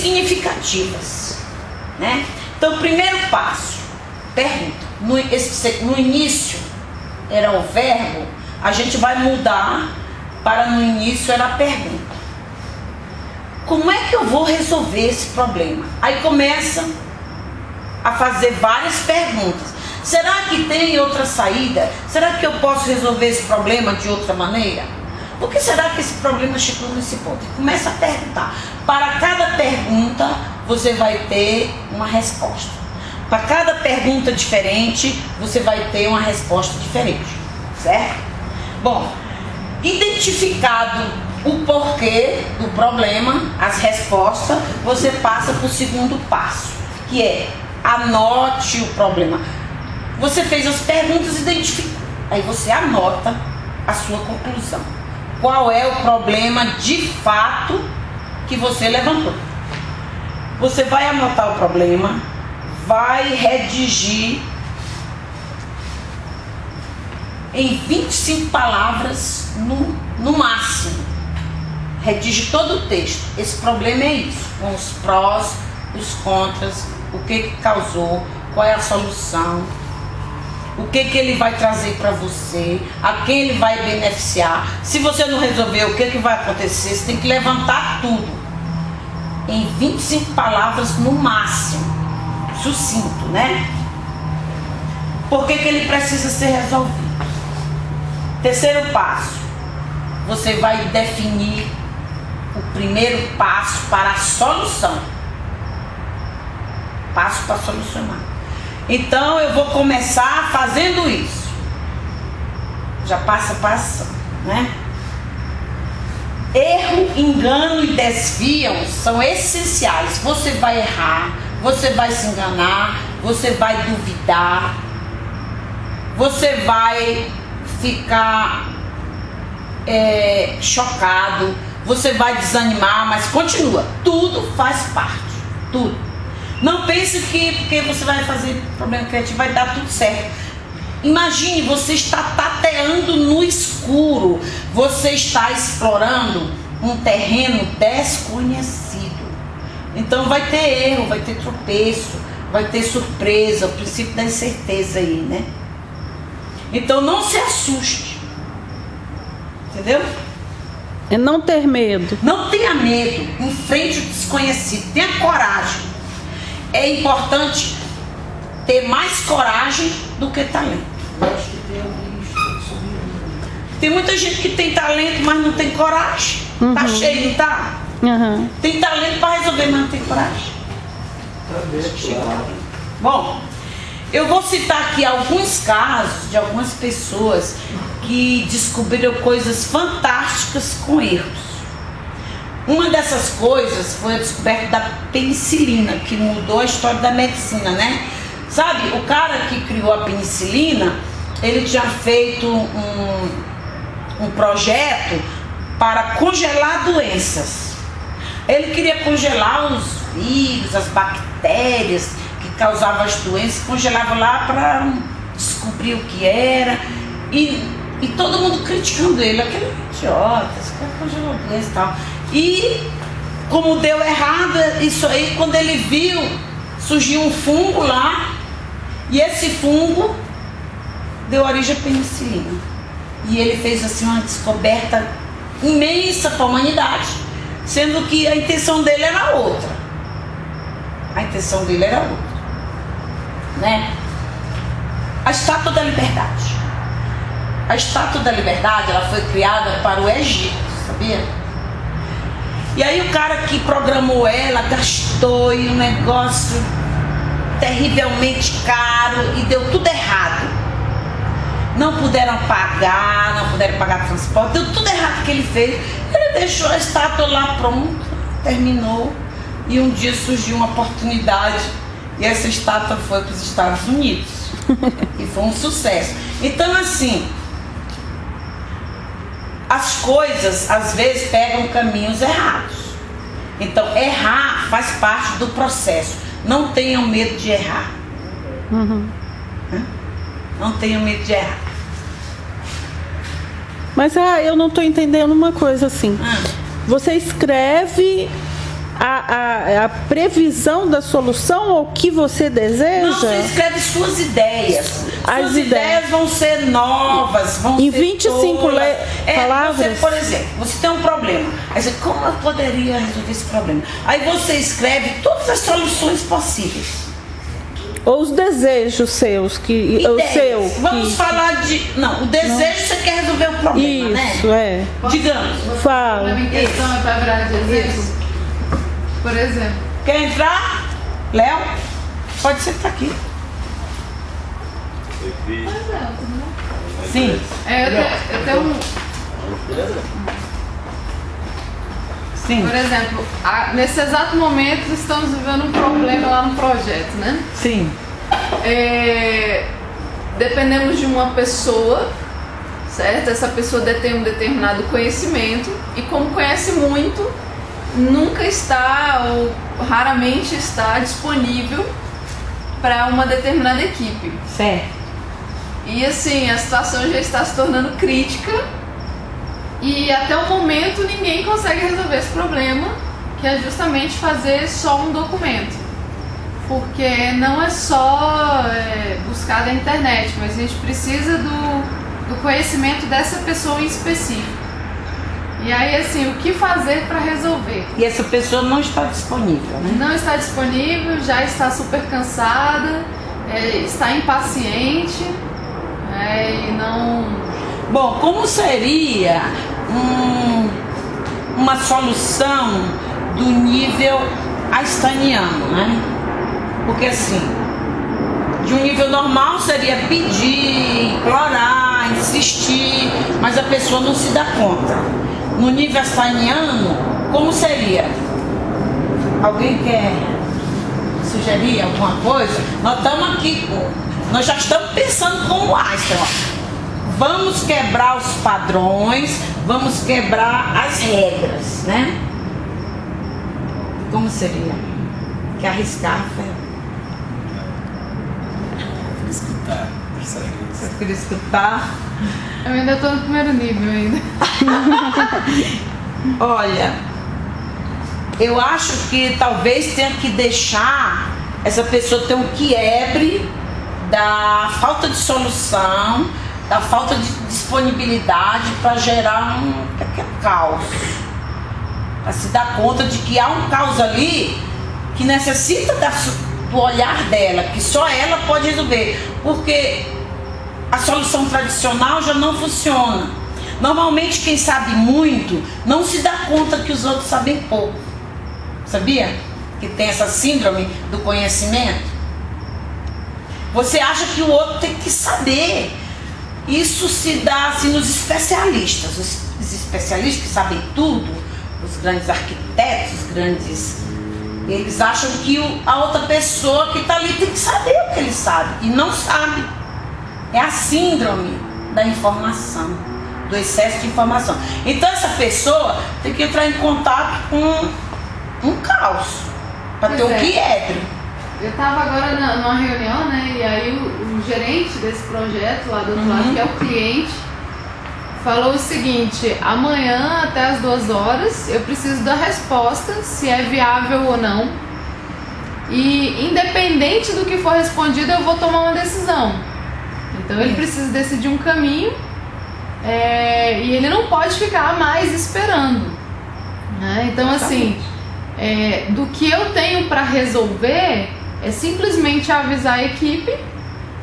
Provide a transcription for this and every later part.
significativas, né? Então, primeiro passo, pergunta. No início era o verbo, a gente vai mudar para no início era a pergunta. Como é que eu vou resolver esse problema? Aí começa a fazer várias perguntas. Será que tem outra saída? Será que eu posso resolver esse problema de outra maneira? Por que será que esse problema chegou nesse ponto? Começa a perguntar. Para cada pergunta, você vai ter uma resposta. Para cada pergunta diferente, você vai ter uma resposta diferente. Certo? Bom, identificado o porquê do problema, as respostas, você passa para o segundo passo, que é anote o problema. Você fez as perguntas, identificou. Aí você anota a sua conclusão. Qual é o problema de fato que você levantou? Você vai anotar o problema, vai redigir em 25 palavras no máximo. Redige todo o texto. Esse problema é isso, com os prós, os contras, o que causou, qual é a solução, o que ele vai trazer para você, a quem ele vai beneficiar. Se você não resolver, o que vai acontecer? Você tem que levantar tudo em 25 palavras no máximo, sucinto, né? Por que ele precisa ser resolvido? Terceiro passo, você vai definir o primeiro passo para a solução. Passo para solucionar. Então eu vou começar fazendo isso. Já passa para ação, né? Erro, engano e desviam são essenciais. Você vai errar, você vai se enganar, você vai duvidar, você vai ficar chocado, você vai desanimar, mas continua. Tudo faz parte, tudo. Não pense que porque você vai fazer problema criativo vai dar tudo certo. Imagine, você está tateando no escuro, você está explorando um terreno desconhecido. Então vai ter erro, vai ter tropeço, vai ter surpresa, o princípio da incerteza aí, né? Então não se assuste, entendeu? É não ter medo. Não tenha medo, enfrente o desconhecido, tenha coragem. É importante ter mais coragem do que talento. Tem muita gente que tem talento, mas não tem coragem. Tá cheio, não tá? Tem talento para resolver, mas não tem coragem. Bom, eu vou citar aqui alguns casos de algumas pessoas que descobriram coisas fantásticas com erros. Uma dessas coisas foi a descoberta da penicilina, que mudou a história da medicina, né? Sabe, o cara que criou a penicilina, ele tinha feito um projeto para congelar doenças. Ele queria congelar os vírus, as bactérias que causavam as doenças, congelava lá para descobrir o que era. E todo mundo criticando ele, aquele idiota, esse cara congelou doença e tal. E como deu errado isso aí, quando ele viu, surgiu um fungo lá, e esse fungo deu origem à penicilina. E ele fez assim uma descoberta imensa para a humanidade, sendo que a intenção dele era outra. A intenção dele era outra, né? A Estátua da Liberdade. A Estátua da Liberdade, ela foi criada para o Egito, sabia? E aí o cara que programou ela gastou em um negócio terrivelmente caro e deu tudo errado. Não puderam pagar transporte, deu tudo errado que ele fez. Ele deixou a estátua lá pronta, terminou, e um dia surgiu uma oportunidade e essa estátua foi para os Estados Unidos e foi um sucesso. Então assim, as coisas às vezes pegam caminhos errados. Então errar faz parte do processo. Não tenham medo de errar. Não tenham medo de errar. Mas eu não estou entendendo uma coisa assim. Você escreve a previsão da solução ou o que você deseja? Não, você escreve suas ideias. As suas ideias vão ser novas, vão em ser 25 palavras. Você, por exemplo, você tem um problema. Aí você, como eu poderia resolver esse problema? Aí você escreve todas as soluções possíveis. Ou os desejos seus, que o seu. Vamos falar de. Não, o desejo você quer resolver o problema, isso, né? é. Digamos. Fala. A minha questão é para virar de exemplo. Por exemplo. Quer entrar? Léo? Pode sentar aqui. Sim. Eu tenho um. Sim. Por exemplo, nesse exato momento estamos vivendo um problema lá no projeto, né? Sim. Dependemos de uma pessoa, certo? Essa pessoa detém um determinado conhecimento e, como conhece muito, nunca está ou raramente está disponível para uma determinada equipe. Certo. E assim, a situação já está se tornando crítica e até o momento ninguém consegue resolver esse problema, que é justamente fazer só um documento. Porque não é só buscar na internet, mas a gente precisa do conhecimento dessa pessoa em específico. E aí, assim, o que fazer para resolver? E essa pessoa não está disponível, né? Não está disponível, já está super cansada, está impaciente, e não... Bom, como seria uma solução do nível einsteiniano, né? Porque assim, de um nível normal seria pedir, implorar, insistir, mas a pessoa não se dá conta. No nível einsteiniano, como seria? Alguém quer sugerir alguma coisa? Nós estamos aqui, nós já estamos pensando como Einstein, ó. Vamos quebrar os padrões, vamos quebrar as regras, né? Como seria? Quer arriscar, Rafael? Escutar. Você queria escutar? Eu ainda estou no primeiro nível ainda. Olha, eu acho que talvez tenha que deixar essa pessoa ter um quiebre da falta de solução, da falta de disponibilidade para gerar um caos. Para se dar conta de que há um caos ali que necessita do olhar dela, que só ela pode resolver. Porque a solução tradicional já não funciona. Normalmente quem sabe muito não se dá conta que os outros sabem pouco. Sabia? Que tem essa síndrome do conhecimento. Você acha que o outro tem que saber. Isso se dá assim nos especialistas. Os especialistas que sabem tudo, os grandes arquitetos, os grandes... Eles acham que a outra pessoa que está ali tem que saber o que ele sabe. E não sabe. É a síndrome da informação, do excesso de informação. Então essa pessoa tem que entrar em contato com um caos, para ter um quiebre. Eu estava agora numa reunião, né? E aí o gerente desse projeto lá do outro lado, que é o cliente, falou o seguinte: amanhã até as 2 horas eu preciso da resposta, se é viável ou não. E independente do que for respondido, eu vou tomar uma decisão. Então ele precisa decidir um caminho, e ele não pode ficar mais esperando, né? Então assim, do que eu tenho para resolver é simplesmente avisar a equipe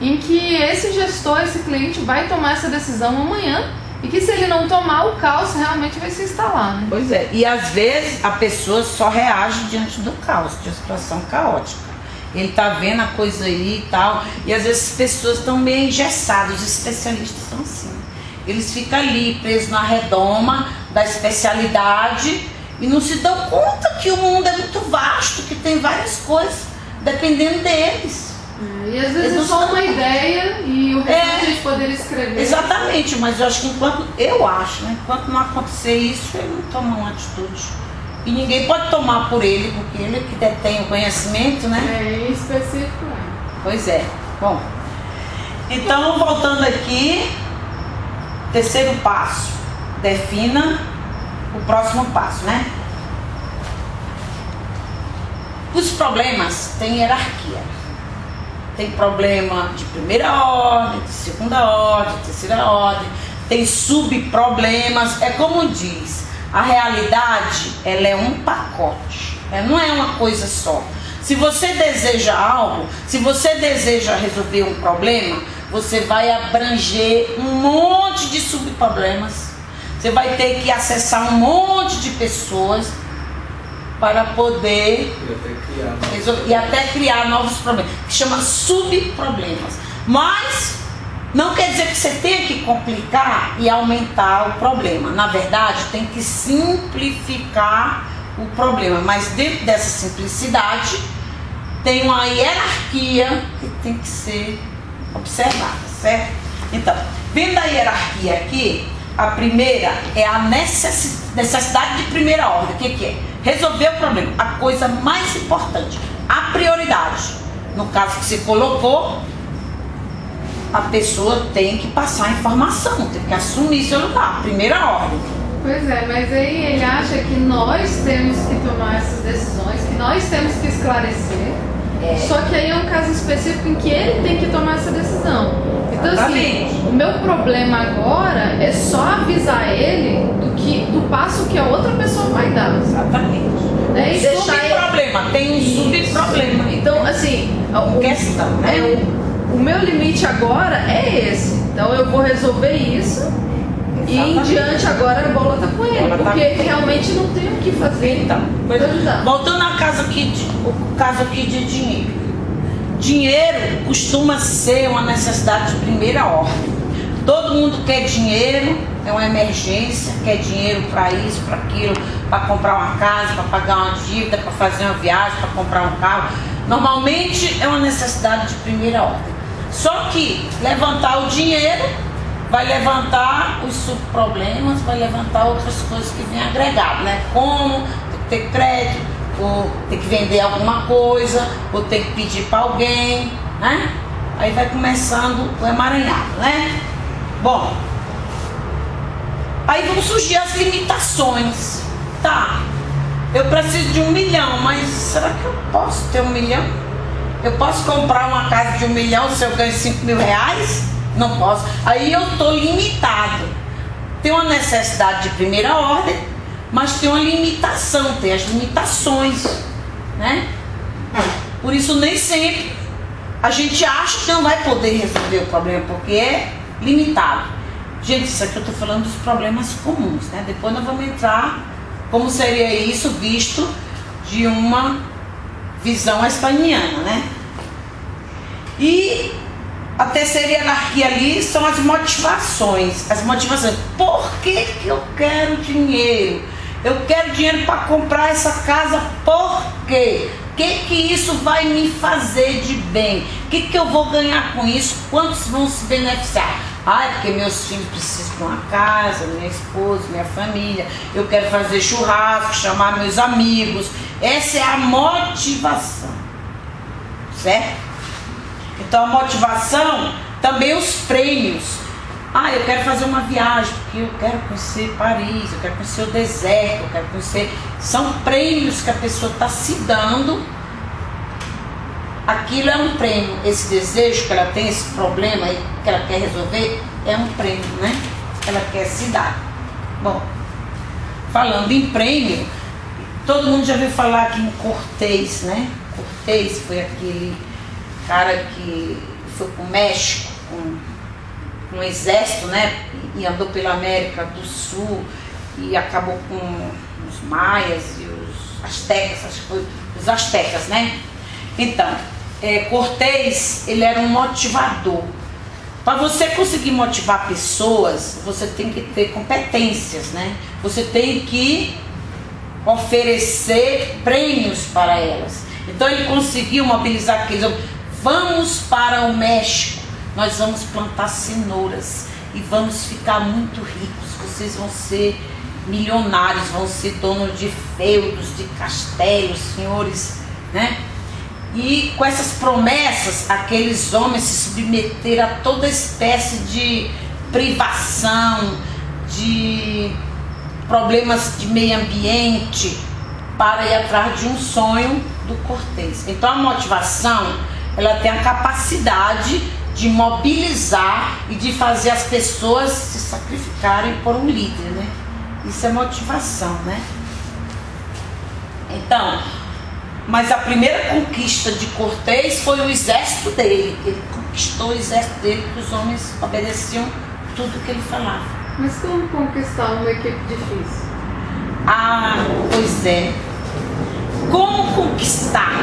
em que esse gestor, esse cliente vai tomar essa decisão amanhã, e que se ele não tomar, o caos realmente vai se instalar, né? Pois é, e às vezes a pessoa só reage diante do caos, de uma situação caótica. Ele tá vendo a coisa aí e tal, e às vezes as pessoas estão meio engessadas, os especialistas são assim. Eles ficam ali presos na redoma da especialidade e não se dão conta que o mundo é muito vasto, que tem várias coisas dependendo deles. E às vezes é só uma ideia e o resto a gente poderia escrever. Exatamente, mas eu acho que enquanto não acontecer isso, ele não toma uma atitude. E ninguém pode tomar por ele, porque ele é que detém o conhecimento, né? Em específico. Pois é. Bom, então voltando aqui, terceiro passo, defina o próximo passo, né? Os problemas têm hierarquia. Tem problema de primeira ordem, de segunda ordem, de terceira ordem, tem subproblemas. É como diz, a realidade, ela é um pacote, não é uma coisa só. Se você deseja algo, se você deseja resolver um problema, você vai abranger um monte de subproblemas. Você vai ter que acessar um monte de pessoas para poder resolver, e até criar novos problemas, que chama subproblemas. Mas não quer dizer que você tenha que complicar e aumentar o problema. Na verdade, tem que simplificar o problema. Mas dentro dessa simplicidade, tem uma hierarquia que tem que ser observada, certo? Então, vendo a hierarquia aqui, a primeira é a necessidade de primeira ordem. O que é? Resolver o problema. A coisa mais importante, a prioridade. No caso que você colocou, a pessoa tem que passar a informação, tem que assumir seu lugar, primeira ordem. Pois é, mas aí ele acha que nós temos que tomar essas decisões, que nós temos que esclarecer. Só que aí é um caso específico em que ele tem que tomar essa decisão. Então, assim, o meu problema agora é só avisar ele do passo que a outra pessoa vai dar. Exatamente. Né? E Subproblema, tem um subproblema. Então, assim, questão, né? O meu limite agora é esse. Então eu vou resolver isso. Exatamente. E em diante agora a bola tá com ele. Porque realmente não tem o que fazer. Então, voltando ao caso aqui de dinheiro. Dinheiro costuma ser uma necessidade de primeira ordem. Todo mundo quer dinheiro, é uma emergência, quer dinheiro para isso, para aquilo, para comprar uma casa, para pagar uma dívida, para fazer uma viagem, para comprar um carro. Normalmente é uma necessidade de primeira ordem. Só que levantar o dinheiro vai levantar os subproblemas, vai levantar outras coisas que vêm agregado, né? Como ter crédito, ou ter que vender alguma coisa, ou ter que pedir para alguém, né? Aí vai começando o emaranhado, né? Bom, aí vão surgir as limitações. Tá, eu preciso de 1 milhão, mas será que eu posso ter 1 milhão? Eu posso comprar uma casa de 1 milhão se eu ganho 5 mil reais? Não posso. Aí eu estou limitado. Tem uma necessidade de primeira ordem, mas tem uma limitação, tem as limitações, né? Por isso nem sempre a gente acha que não vai poder resolver o problema, porque é limitado. Gente, isso aqui eu estou falando dos problemas comuns, né? Depois nós vamos entrar como seria isso visto de uma visão espanholiana, né? E a terceira hierarquia ali são as motivações. As motivações. Por que eu quero dinheiro? Eu quero dinheiro para comprar essa casa. Por quê? O que isso vai me fazer de bem? O que eu vou ganhar com isso? Quantos vão se beneficiar? Ah, porque meus filhos precisam de uma casa, minha esposa, minha família. Eu quero fazer churrasco, chamar meus amigos. Essa é a motivação. Certo? Então a motivação, também os prêmios. Ah, eu quero fazer uma viagem, porque eu quero conhecer Paris, eu quero conhecer o deserto, eu quero conhecer... São prêmios que a pessoa está se dando. Aquilo é um prêmio. Esse desejo que ela tem, esse problema aí que ela quer resolver, é um prêmio, né? Ela quer se dar. Bom, falando em prêmio, todo mundo já ouviu falar aqui em Cortés, né? Cortés foi aquele cara que foi para o México com um exército, né? E andou pela América do Sul e acabou com os maias e os astecas, acho que foi os astecas, né? Então, Cortés, ele era um motivador. Para você conseguir motivar pessoas, você tem que ter competências, né? Você tem que oferecer prêmios para elas. Então ele conseguiu mobilizar aqueles homens. Vamos para o México, nós vamos plantar cenouras e vamos ficar muito ricos. Vocês vão ser milionários, vão ser donos de feudos, de castelos, senhores, né? E com essas promessas, aqueles homens se submeteram a toda espécie de privação, de problemas de meio ambiente, para ir atrás de um sonho do Cortês. Então a motivação, ela tem a capacidade de mobilizar e de fazer as pessoas se sacrificarem por um líder, né? Isso é motivação, né? Então, mas a primeira conquista de Cortês foi o exército dele. Ele conquistou o exército dele, que os homens obedeciam tudo que ele falava. Mas como conquistar uma equipe difícil? Ah, pois é. Como conquistar?